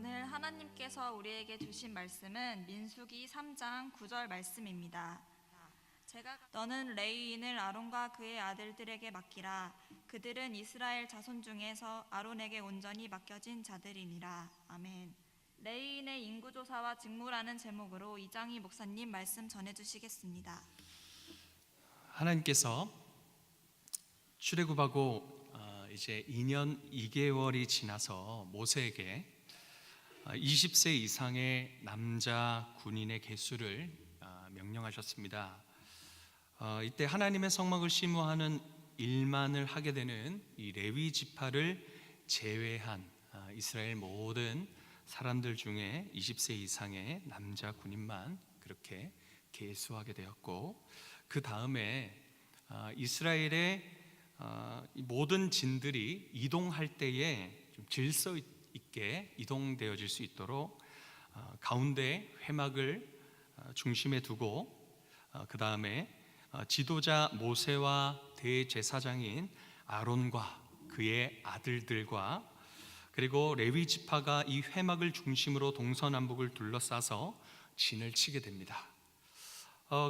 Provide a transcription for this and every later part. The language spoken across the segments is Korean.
오늘 하나님께서 우리에게 주신 말씀은 민수기 3장 9절 말씀입니다. 너는 레위인을 아론과 그의 아들들에게 맡기라. 그들은 이스라엘 자손 중에서 아론에게 온전히 맡겨진 자들이니라. 아멘. 레위인의 인구조사와 직무라는 제목으로 이장희 목사님 말씀 전해주시겠습니다. 하나님께서 출애굽하고 이제 2년 2개월이 지나서 모세에게 20세 이상의 남자 군인의 개수를 명령하셨습니다. 이때 하나님의 성막을 심우하는 일만을 하게 되는 이 레위 지파를 제외한 이스라엘 모든 사람들 중에 20세 이상의 남자 군인만 그렇게 계수하게 되었고, 그 다음에 이스라엘의 모든 진들이 이동할 때에 좀 질서 있게 이동되어질 수 있도록 가운데 회막을 중심에 두고, 그 다음에 지도자 모세와 대제사장인 아론과 그의 아들들과 그리고 레위 지파가 이 회막을 중심으로 동서남북을 둘러싸서 진을 치게 됩니다.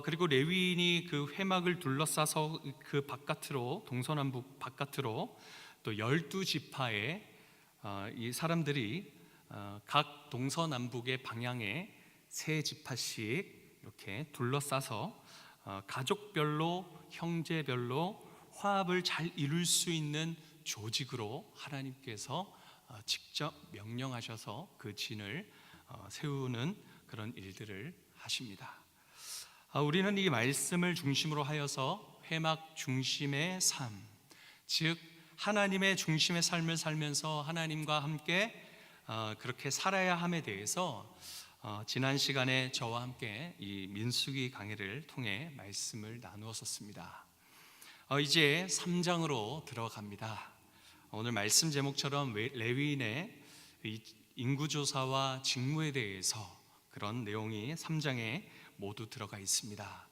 그리고 레위인이 그 회막을 둘러싸서 그 바깥으로, 동서남북 바깥으로 또 12지파의 이 사람들이 각 동서남북의 방향에 3지파씩 이렇게 둘러싸서 가족별로, 형제별로 화합을 잘 이룰 수 있는 조직으로 하나님께서 직접 명령하셔서 그 진을 세우는 그런 일들을 하십니다. 우리는 이 말씀을 중심으로 하여서 회막 중심의 삶, 즉 하나님의 중심의 삶을 살면서 하나님과 함께 그렇게 살아야 함에 대해서 지난 시간에 저와 함께 이 민수기 강해를 통해 말씀을 나누었었습니다. 이제 3장으로 들어갑니다. 오늘 말씀 제목처럼 레위인의 인구조사와 직무에 대해서 그런 내용이 3장에 모두 들어가 있습니다.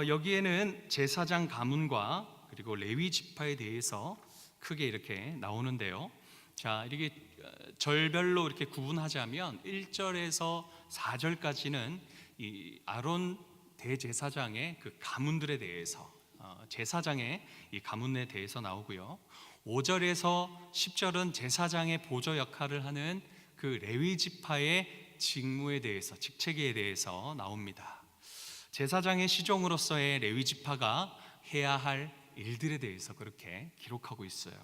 여기에는 제사장 가문과 그리고 레위 지파에 대해서 크게 이렇게 나오는데요. 자, 이렇게 절별로 이렇게 구분하자면 1절에서 4절까지는 이 아론 대제사장의 그 가문들에 대해서, 제사장의 이 가문에 대해서 나오고요. 5절에서 10절은 제사장의 보조 역할을 하는 그 레위 지파의 직무에 대해서, 직책에 대해서 나옵니다. 제사장의 시종으로서의 레위 지파가 해야 할 일들에 대해서 그렇게 기록하고 있어요.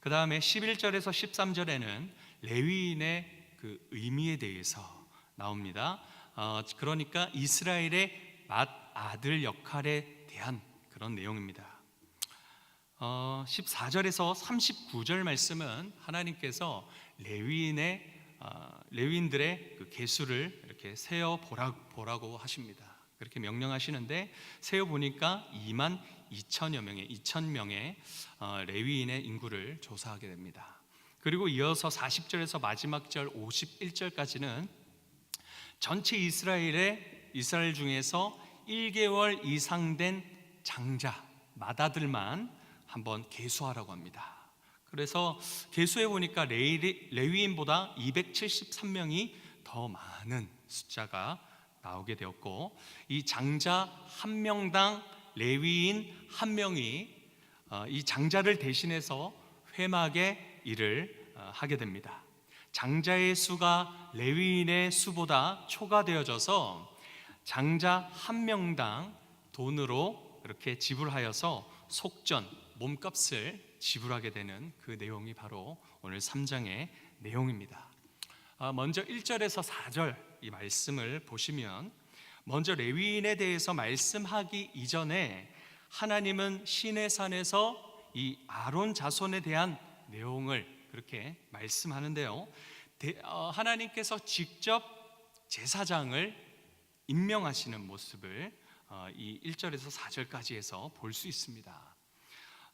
그 다음에 11절에서 13절에는 레위인의 그 의미에 대해서 나옵니다. 그러니까 이스라엘의 맏아들 역할에 대한 그런 내용입니다. 14절에서 39절 말씀은 하나님께서 레위인들의 그 개수를 이렇게 세어 보라고 하십니다. 그렇게 명령하시는데 세어 보니까 2만 2천 명의 레위인의 인구를 조사하게 됩니다. 그리고 이어서 40절에서 마지막 절 51절까지는 전체 이스라엘 중에서 1개월 이상 된 장자 맏아들만 한번 계수하라고 합니다. 그래서 계수해 보니까 레위인보다 273명이 더 많은 숫자가 나오게 되었고, 이 장자 한 명당 레위인 한 명이 이 장자를 대신해서 회막의 일을 하게 됩니다. 장자의 수가 레위인의 수보다 초과되어져서 장자 한 명당 돈으로 이렇게 지불하여서 속전, 몸값을 지불하게 되는 그 내용이 바로 오늘 3장의 내용입니다. 먼저 1절에서 4절 이 말씀을 보시면, 먼저 레위인에 대해서 말씀하기 이전에 하나님은 시내산에서 이 아론 자손에 대한 내용을 그렇게 말씀하는데요. 하나님께서 직접 제사장을 임명하시는 모습을 이 1절에서 4절까지 해서 볼 수 있습니다.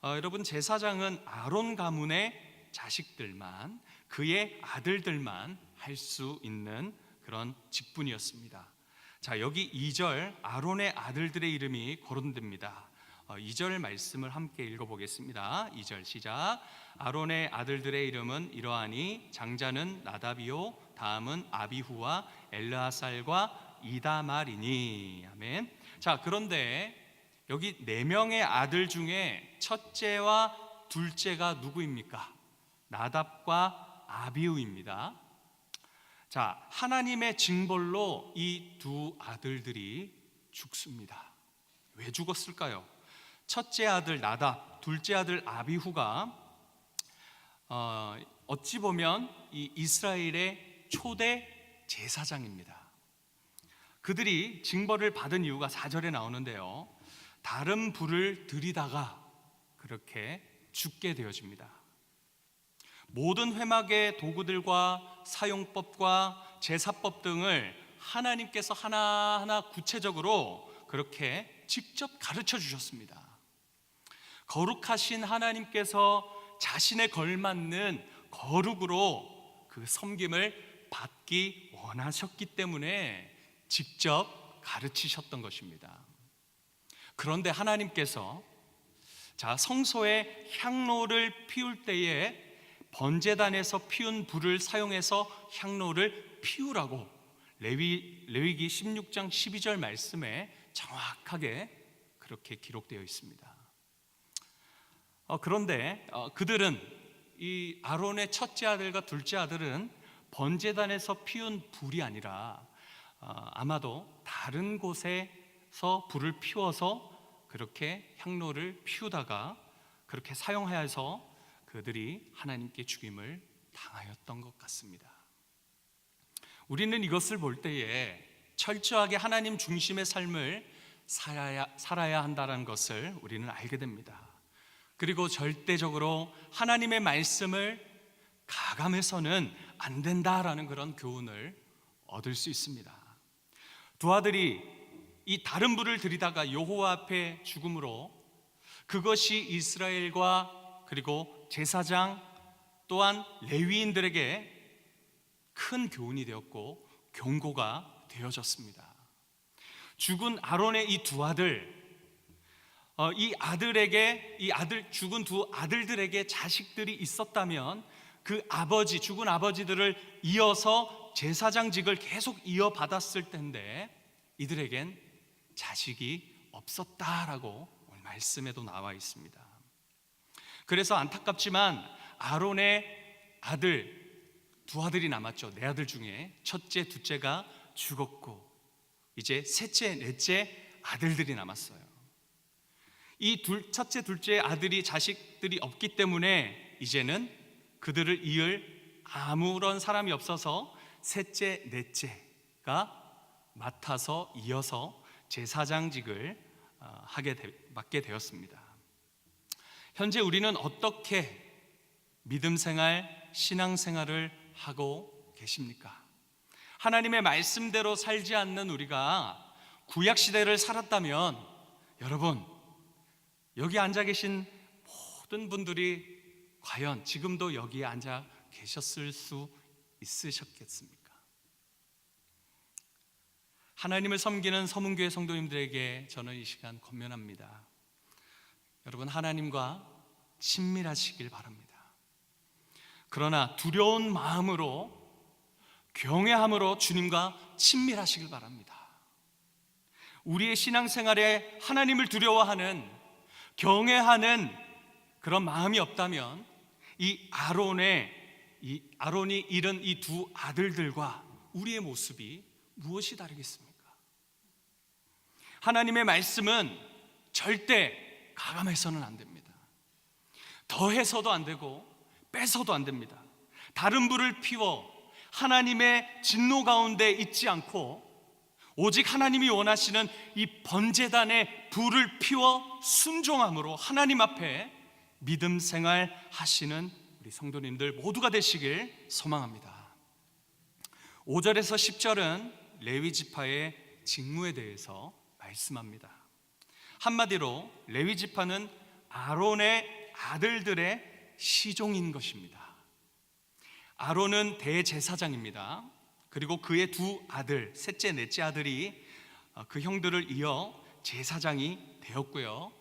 여러분, 제사장은 아론 가문의 자식들만, 그의 아들들만 할 수 있는 그런 직분이었습니다. 자, 여기 2절 아론의 아들들의 이름이 거론됩니다. 2절 말씀을 함께 읽어보겠습니다. 2절 시작. 아론의 아들들의 이름은 이러하니 장자는 나답이요 다음은 아비후와 엘르아살과 이다말이니. 아멘. 자, 그런데 여기 4명의 아들 중에 첫째와 둘째가 누구입니까? 나답과 아비후입니다. 자, 하나님의 징벌로 이 두 아들들이 죽습니다. 왜 죽었을까요? 첫째 아들 나답, 둘째 아들 아비후가 어찌 보면 이 이스라엘의 초대 제사장입니다. 그들이 징벌을 받은 이유가 4절에 나오는데요, 다른 불을 들이다가 그렇게 죽게 되어집니다. 모든 회막의 도구들과 사용법과 제사법 등을 하나님께서 하나하나 구체적으로 그렇게 직접 가르쳐 주셨습니다. 거룩하신 하나님께서 자신에 걸맞는 거룩으로 그 섬김을 받기 원하셨기 때문에 직접 가르치셨던 것입니다. 그런데 하나님께서 성소에 향로를 피울 때에 번제단에서 피운 불을 사용해서 향로를 피우라고 레위기 16장 12절 말씀에 정확하게 그렇게 기록되어 있습니다. 그런데 그들은, 이 아론의 첫째 아들과 둘째 아들은 번제단에서 피운 불이 아니라 아마도 다른 곳에서 불을 피워서 그렇게 향로를 피우다가 그렇게 사용하여서 그들이 하나님께 죽임을 당하였던 것 같습니다. 우리는 이것을 볼 때에 철저하게 하나님 중심의 삶을 살아야 한다는 것을 우리는 알게 됩니다. 그리고 절대적으로 하나님의 말씀을 가감해서는 안 된다라는 그런 교훈을 얻을 수 있습니다. 두 아들이 이 다른 불을 들이다가 여호와 앞에 죽음으로 그것이 이스라엘과 그리고 제사장 또한 레위인들에게 큰 교훈이 되었고 경고가 되어졌습니다. 죽은 아론의 이 두 아들, 죽은 두 아들들에게 자식들이 있었다면 그 죽은 아버지들을 이어서 제사장직을 계속 이어받았을 텐데 이들에겐 자식이 없었다라고 오늘 말씀에도 나와 있습니다. 그래서 안타깝지만 아론의 두 아들이 남았죠. 4아들 중에 첫째, 둘째가 죽었고 이제 셋째, 넷째 아들들이 남았어요. 이 첫째, 둘째 아들이 자식들이 없기 때문에 이제는 그들을 이을 아무런 사람이 없어서 셋째, 넷째가 맡아서 이어서 제사장직을 맡게 되었습니다. 현재 우리는 어떻게 믿음 생활, 신앙 생활을 하고 계십니까? 하나님의 말씀대로 살지 않는 우리가 구약 시대를 살았다면 여러분, 여기 앉아 계신 모든 분들이 과연 지금도 여기에 앉아 계셨을 수 있으셨겠습니까? 하나님을 섬기는 서문교회 성도님들에게 저는 이 시간 권면합니다. 여러분, 하나님과 친밀하시길 바랍니다. 그러나 두려운 마음으로, 경외함으로 주님과 친밀하시길 바랍니다. 우리의 신앙생활에 하나님을 두려워하는, 경외하는 그런 마음이 없다면 아론이 잃은 이 두 아들들과 우리의 모습이 무엇이 다르겠습니까? 하나님의 말씀은 절대 가감해서는 안 됩니다. 더해서도 안 되고 빼서도 안 됩니다. 다른 불을 피워 하나님의 진노 가운데 있지 않고 오직 하나님이 원하시는 이 번제단에 불을 피워 순종함으로 하나님 앞에 믿음 생활 하시는 우리 성도님들 모두가 되시길 소망합니다. 5절에서 10절은 레위 지파의 직무에 대해서 말씀합니다. 한마디로 레위 지파는 아론의 아들들의 시종인 것입니다. 아론은 대제사장입니다. 그리고 그의 두 아들, 셋째, 넷째 아들이 그 형들을 이어 제사장이 되었고요.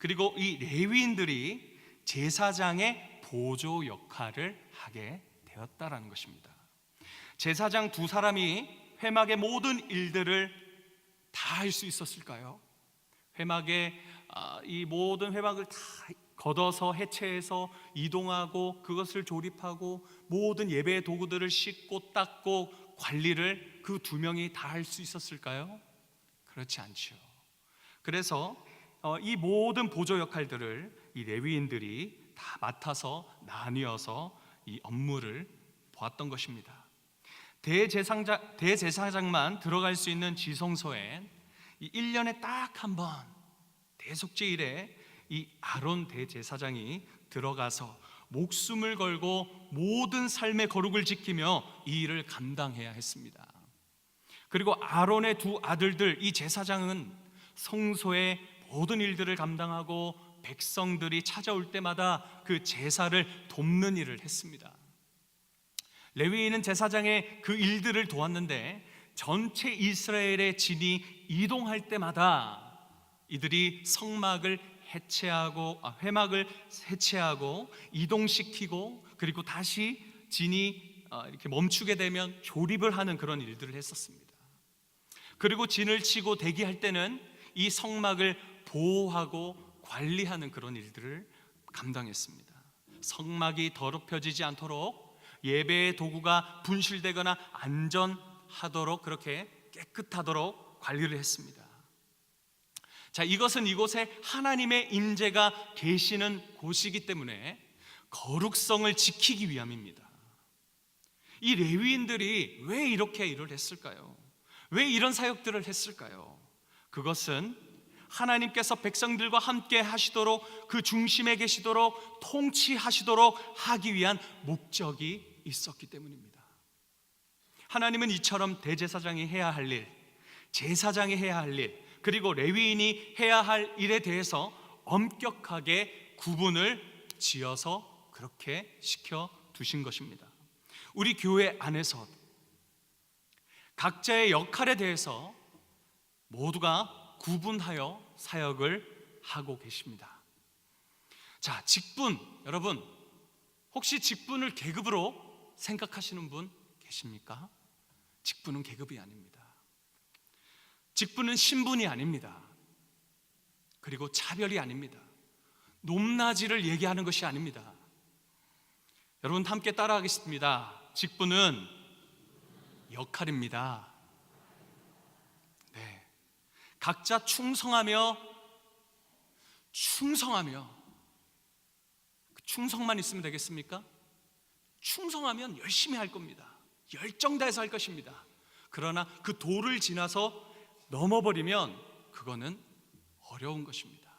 그리고 이 레위인들이 제사장의 보조 역할을 하게 되었다라는 것입니다. 제사장 두 사람이 회막의 모든 일들을 다 할 수 있었을까요? 회막의 이 모든 회막을 다 걷어서 해체해서 이동하고 그것을 조립하고 모든 예배의 도구들을 씻고 닦고 관리를 그 두 명이 다 할 수 있었을까요? 그렇지 않죠. 그래서 이 모든 보조 역할들을 이 레위인들이 다 맡아서 나뉘어서 이 업무를 보았던 것입니다. 대제사장만 들어갈 수 있는 지성소에 이 1년에 딱 한 번 대속제일에 이 아론 대제사장이 들어가서 목숨을 걸고 모든 삶의 거룩을 지키며 이 일을 감당해야 했습니다. 그리고 아론의 두 아들들, 이 제사장은 성소의 모든 일들을 감당하고 백성들이 찾아올 때마다 그 제사를 돕는 일을 했습니다. 레위인은 제사장의 그 일들을 도왔는데 전체 이스라엘의 진이 이동할 때마다 이들이 성막을 회막을 해체하고 이동시키고 그리고 다시 진이 이렇게 멈추게 되면 조립을 하는 그런 일들을 했었습니다. 그리고 진을 치고 대기할 때는 이 성막을 보호하고 관리하는 그런 일들을 감당했습니다. 성막이 더럽혀지지 않도록 예배의 도구가 분실되거나 안전하도록 그렇게 깨끗하도록 관리를 했습니다. 자, 이것은 이곳에 하나님의 임재가 계시는 곳이기 때문에 거룩성을 지키기 위함입니다. 이 레위인들이 왜 이렇게 일을 했을까요? 왜 이런 사역들을 했을까요? 그것은 하나님께서 백성들과 함께 하시도록 그 중심에 계시도록 통치하시도록 하기 위한 목적이 있었기 때문입니다. 하나님은 이처럼 대제사장이 해야 할 일, 제사장이 해야 할 일, 그리고 레위인이 해야 할 일에 대해서 엄격하게 구분을 지어서 그렇게 시켜 두신 것입니다. 우리 교회 안에서 각자의 역할에 대해서 모두가 구분하여 사역을 하고 계십니다. 자, 직분, 여러분 혹시 직분을 계급으로 생각하시는 분 계십니까? 직분은 계급이 아닙니다. 직분은 신분이 아닙니다. 그리고 차별이 아닙니다. 높낮이를 얘기하는 것이 아닙니다. 여러분 함께 따라하겠습니다. 직분은 역할입니다. 네, 각자 충성하며 충성만 있으면 되겠습니까? 충성하면 열심히 할 겁니다. 열정 다해서 할 것입니다. 그러나 그 도를 지나서 넘어버리면 그거는 어려운 것입니다.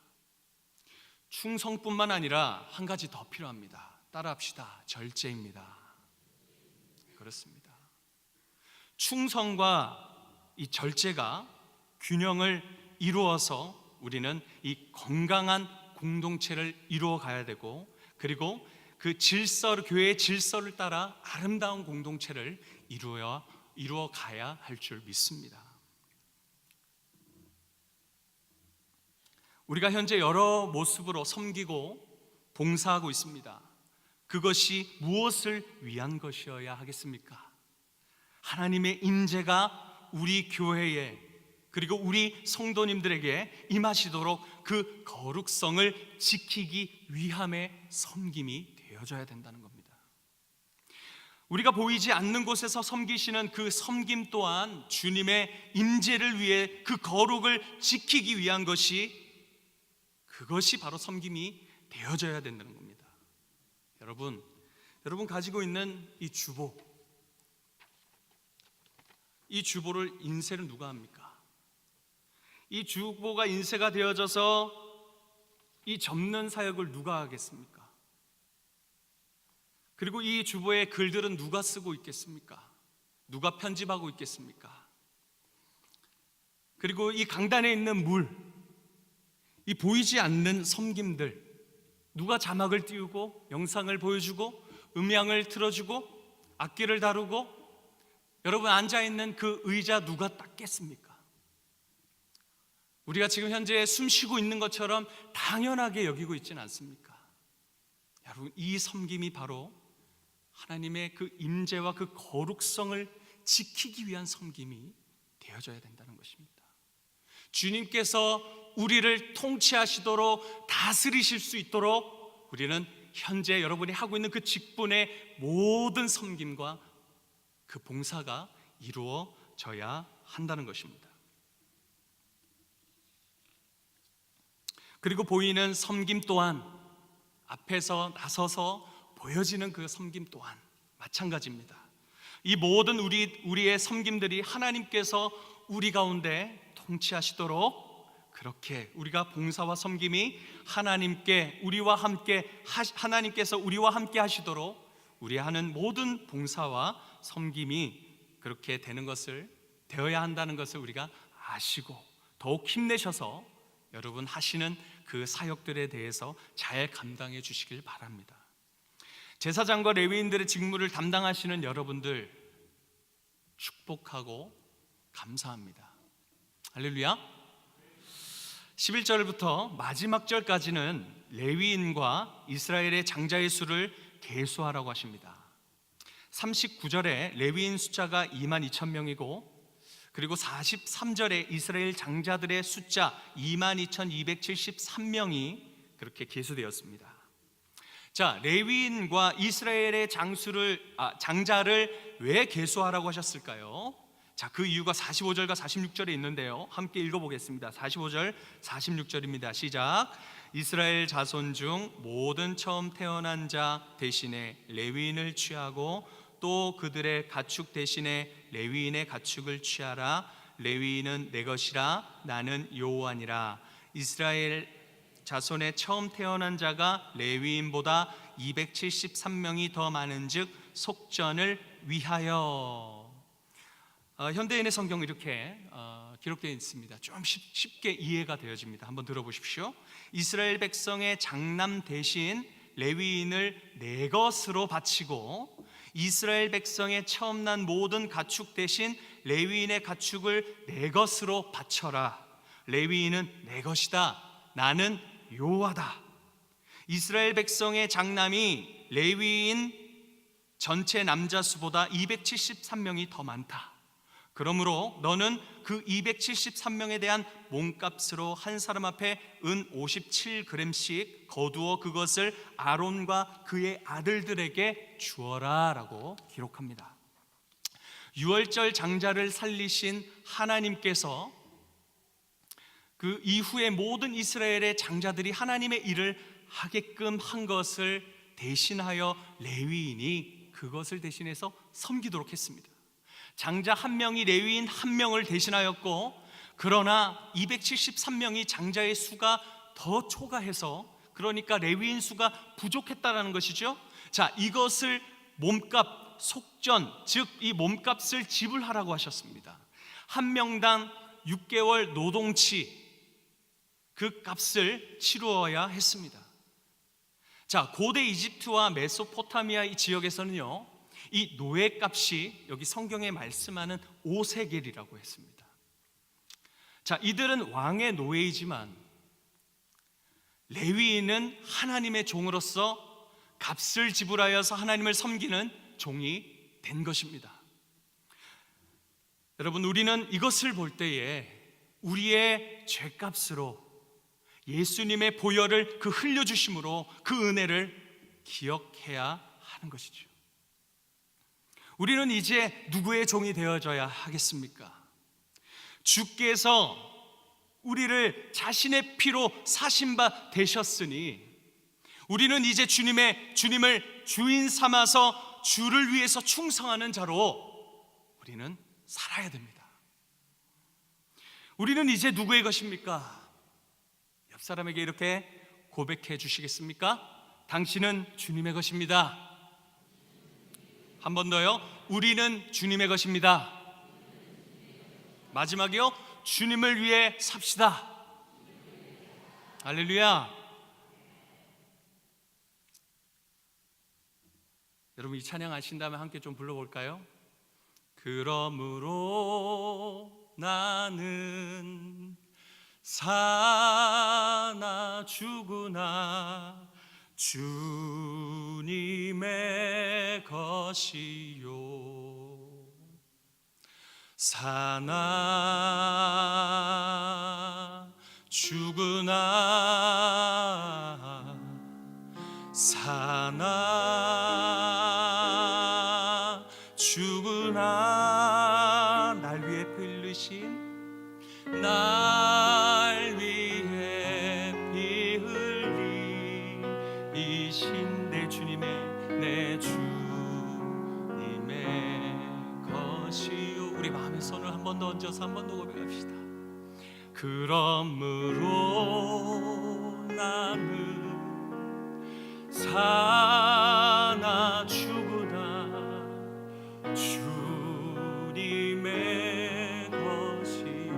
충성뿐만 아니라 한 가지 더 필요합니다. 따라합시다. 절제입니다. 그렇습니다. 충성과 이 절제가 균형을 이루어서 우리는 이 건강한 공동체를 이루어 가야 되고, 그리고 그 교회의 질서를 따라 아름다운 공동체를 이루어 가야 할 줄 믿습니다. 우리가 현재 여러 모습으로 섬기고 봉사하고 있습니다. 그것이 무엇을 위한 것이어야 하겠습니까? 하나님의 임재가 우리 교회에 그리고 우리 성도님들에게 임하시도록 그 거룩성을 지키기 위함의 섬김이 되어져야 된다는 겁니다. 우리가 보이지 않는 곳에서 섬기시는 그 섬김 또한 주님의 임재를 위해 그 거룩을 지키기 위한 그것이 바로 섬김이 되어져야 된다는 겁니다. 여러분 가지고 있는 이 주보를 인쇄를 누가 합니까? 이 주보가 인쇄가 되어져서 이 접는 사역을 누가 하겠습니까? 그리고 이 주보의 글들은 누가 쓰고 있겠습니까? 누가 편집하고 있겠습니까? 그리고 이 강단에 있는 이 보이지 않는 섬김들, 누가 자막을 띄우고 영상을 보여주고 음향을 틀어주고 악기를 다루고 여러분 앉아있는 그 의자 누가 닦겠습니까? 우리가 지금 현재 숨 쉬고 있는 것처럼 당연하게 여기고 있지는 않습니까? 여러분, 이 섬김이 바로 하나님의 그 임재와 그 거룩성을 지키기 위한 섬김이 되어져야 된다는 것입니다. 주님께서 우리를 통치하시도록 다스리실 수 있도록 우리는 현재 여러분이 하고 있는 그 직분의 모든 섬김과 그 봉사가 이루어져야 한다는 것입니다. 그리고 보이는 섬김 또한, 앞에서 나서서 보여지는 그 섬김 또한 마찬가지입니다. 이 모든 우리의 섬김들이 하나님께서 우리 가운데 통치하시도록, 그렇게 우리가 봉사와 섬김이 하나님께서 우리와 함께 하시도록 우리 하는 모든 봉사와 섬김이 그렇게 되어야 한다는 것을 우리가 아시고 더욱 힘내셔서 여러분 하시는 그 사역들에 대해서 잘 감당해 주시길 바랍니다. 제사장과 레위인들의 직무를 담당하시는 여러분들 축복하고 감사합니다. 할렐루야. 11절부터 마지막 절까지는 레위인과 이스라엘의 장자의 수를 계수하라고 하십니다. 39절에 레위인 숫자가 22,000명이고, 그리고 43절에 이스라엘 장자들의 숫자 22,273명이 그렇게 계수되었습니다. 자, 레위인과 이스라엘의 장자를 왜 계수하라고 하셨을까요? 자, 그 이유가 45절과 46절에 있는데요, 함께 읽어보겠습니다. 45절 46절입니다. 시작. 이스라엘 자손 중 모든 처음 태어난 자 대신에 레위인을 취하고 또 그들의 가축 대신에 레위인의 가축을 취하라. 레위인은 내 것이라. 나는 여호와니라. 이스라엘 자손의 처음 태어난 자가 레위인보다 273명이 더 많은즉 속전을 위하여. 현대인의 성경은 이렇게 기록되어 있습니다. 좀 쉽게 이해가 되어집니다. 한번 들어보십시오. 이스라엘 백성의 장남 대신 레위인을 내 것으로 바치고, 이스라엘 백성의 처음 난 모든 가축 대신 레위인의 가축을 내 것으로 바쳐라. 레위인은 내 것이다. 나는 여호와다. 이스라엘 백성의 장남이 레위인 전체 남자 수보다 273명이 더 많다. 그러므로 너는 그 273명에 대한 몸값으로 한 사람 앞에 은 57g씩 거두어 그것을 아론과 그의 아들들에게 주어라 라고 기록합니다. 유월절 장자를 살리신 하나님께서 그 이후에 모든 이스라엘의 장자들이 하나님의 일을 하게끔 한 것을 대신하여 레위인이 그것을 대신해서 섬기도록 했습니다. 장자 한 명이 레위인 한 명을 대신하였고, 그러나 273명이 장자의 수가 더 초과해서, 그러니까 레위인 수가 부족했다라는 것이죠. 자, 이것을 몸값, 속전, 즉 이 몸값을 지불하라고 하셨습니다. 한 명당 6개월 노동치, 그 값을 치루어야 했습니다. 자, 고대 이집트와 메소포타미아 이 지역에서는요, 이 노예값이 여기 성경에 말씀하는 5세겔이라고 했습니다. 자, 이들은 왕의 노예이지만 레위인은 하나님의 종으로서 값을 지불하여서 하나님을 섬기는 종이 된 것입니다. 여러분, 우리는 이것을 볼 때에 우리의 죄값으로 예수님의 보혈을 그 흘려주심으로 그 은혜를 기억해야 하는 것이죠. 우리는 이제 누구의 종이 되어져야 하겠습니까? 주께서 우리를 자신의 피로 사신 바 되셨으니 우리는 이제 주님을 주인 삼아서 주를 위해서 충성하는 자로 우리는 살아야 됩니다. 우리는 이제 누구의 것입니까? 옆 사람에게 이렇게 고백해 주시겠습니까? 당신은 주님의 것입니다. 한 번 더요. 우리는 주님의 것입니다. 마지막이요. 주님을 위해 삽시다. 할렐루야. 여러분, 이 찬양 아신다면 함께 좀 불러볼까요? 그러므로 나는 사나 죽으나 주님의 것이요. 사나 죽으나 사나 죽으나 날 위해 피 흘리신 날 위해 피 흘리신 내 주님의 내 주님의 것이요. 우리 마음의 손을 한 번 더 얹어서 한 번 더 고백합시다. 그러므로 나는 사나 죽으나 주님의 것이요.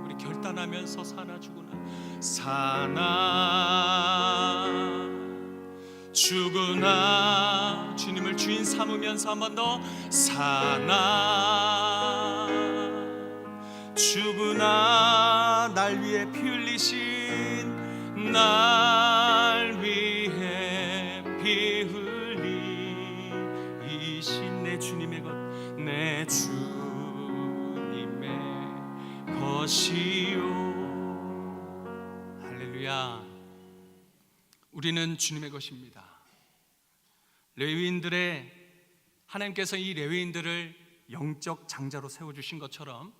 우리 결단하면서 사나 죽으나 사나 죽으나 주님을 주인 삼으면서 한 번 더 사나 죽으나 날 위해 피 흘리신 날 위해 피 흘리신 내 주님의 것 내 주님의 것이요. 할렐루야. 우리는 주님의 것입니다. 레위인들의 하나님께서 이 레위인들을 영적 장자로 세워주신 것처럼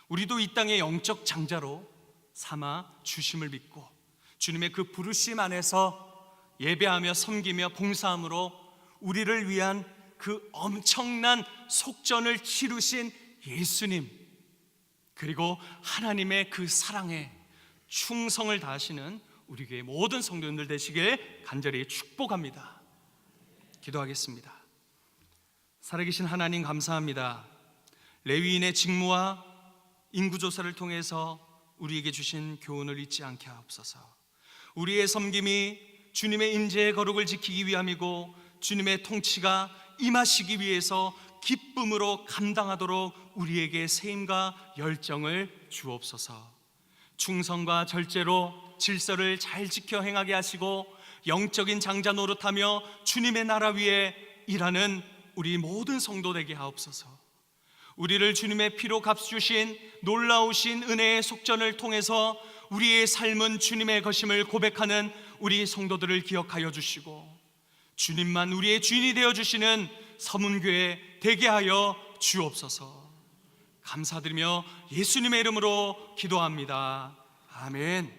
우리도 이 땅의 영적 장자로 삼아 주심을 믿고 주님의 그 부르심 안에서 예배하며 섬기며 봉사함으로 우리를 위한 그 엄청난 속전을 치르신 예수님, 그리고 하나님의 그 사랑에 충성을 다하시는 우리 교회 모든 성도님들 되시길 간절히 축복합니다. 기도하겠습니다. 살아계신 하나님 감사합니다. 레위인의 직무와 인구조사를 통해서 우리에게 주신 교훈을 잊지 않게 하옵소서. 우리의 섬김이 주님의 임재의 거룩을 지키기 위함이고 주님의 통치가 임하시기 위해서 기쁨으로 감당하도록 우리에게 세임과 열정을 주옵소서. 충성과 절제로 질서를 잘 지켜 행하게 하시고 영적인 장자 노릇하며 주님의 나라 위에 일하는 우리 모든 성도 되게 하옵소서. 우리를 주님의 피로 값주신 놀라우신 은혜의 속전을 통해서 우리의 삶은 주님의 것임을 고백하는 우리 성도들을 기억하여 주시고 주님만 우리의 주인이 되어주시는 서문교회 되게 하여 주옵소서. 감사드리며 예수님의 이름으로 기도합니다. 아멘.